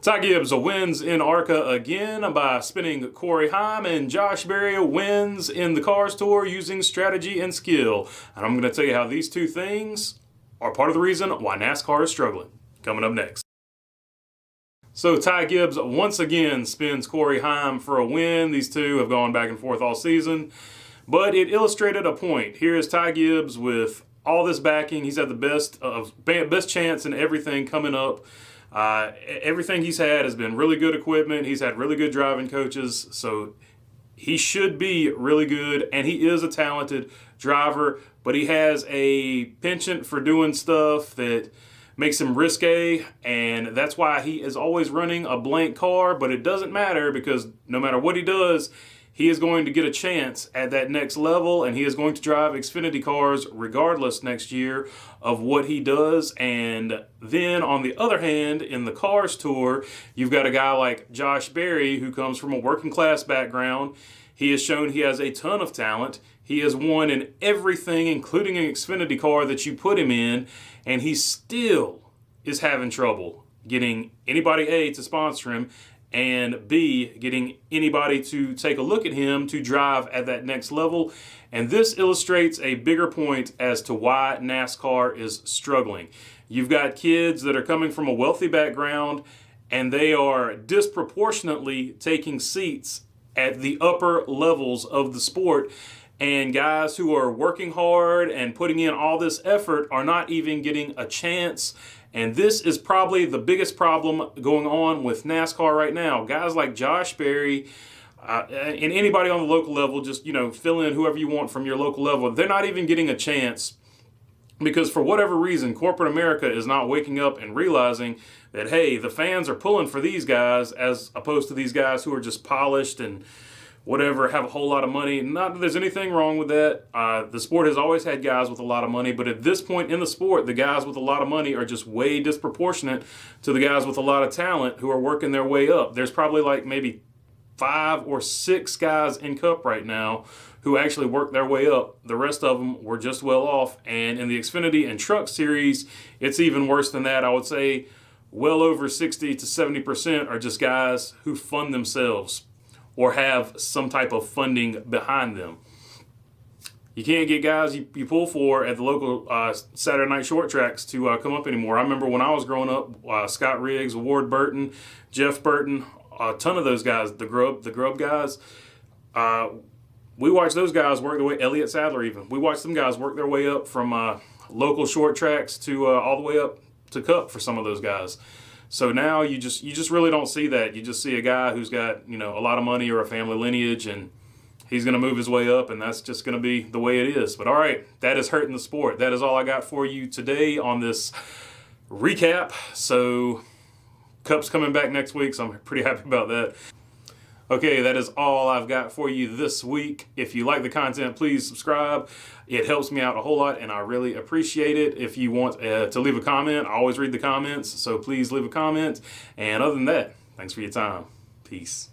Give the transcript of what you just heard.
Ty Gibbs wins in ARCA again by spinning Corey Hiem, and Josh Berry wins in the Cars Tour using strategy and skill. And I'm going to tell you how these two things are part of the reason why NASCAR is struggling. Coming up next. So Ty Gibbs once again spins Corey Hiem for a win. These two have gone back and forth all season, but it illustrated a point. Here is Ty Gibbs with all this backing. He's had the best chance in everything coming up. Everything he's had has been really good equipment. He's had really good driving coaches, so he should be really good, and he is a talented driver, but he has a penchant for doing stuff that makes him risque, and that's why he is always running a blank car. But it doesn't matter, because no matter what he does, he is going to get a chance at that next level, and he is going to drive Xfinity cars regardless next year of what he does. And then on the other hand, in the Cars Tour, you've got a guy like Josh Berry, who comes from a working class background. He has shown he has a ton of talent. He has won in everything, including an Xfinity car that you put him in, and he still is having trouble getting anybody, A, to sponsor him, and B, getting anybody to take a look at him to drive at that next level. And this illustrates a bigger point as to why NASCAR is struggling. You've got kids that are coming from a wealthy background, and they are disproportionately taking seats at the upper levels of the sport. And guys who are working hard and putting in all this effort are not even getting a chance. And this is probably the biggest problem going on with NASCAR right now. Guys like Josh Berry and anybody on the local level, just, fill in whoever you want from your local level. They're not even getting a chance because for whatever reason, corporate America is not waking up and realizing that, hey, the fans are pulling for these guys as opposed to these guys who are just polished and whatever, have a whole lot of money. Not that there's anything wrong with that. The sport has always had guys with a lot of money, but at this point in the sport, the guys with a lot of money are just way disproportionate to the guys with a lot of talent who are working their way up. There's probably like maybe 5 or 6 guys in Cup right now who actually worked their way up. The rest of them were just well off. And in the Xfinity and Truck Series, it's even worse than that. I would say well over 60 to 70% are just guys who fund themselves or have some type of funding behind them. You can't get guys you pull for at the local Saturday night short tracks to come up anymore. I remember when I was growing up, Scott Riggs, Ward Burton, Jeff Burton, a ton of those guys, the Grub guys. We watched those guys work their way, Elliott Sadler even. We watched them guys work their way up from local short tracks to all the way up to Cup for some of those guys. So now you just really don't see that. You just see a guy who's got, a lot of money or a family lineage, and he's going to move his way up, and that's just going to be the way it is. But all right, that is hurting the sport. That is all I got for you today on this recap. So Cup's coming back next week, so I'm pretty happy about that. Okay, that is all I've got for you this week. If you like the content, please subscribe. It helps me out a whole lot, and I really appreciate it. If you want to leave a comment, I always read the comments, so please leave a comment. And other than that, thanks for your time. Peace.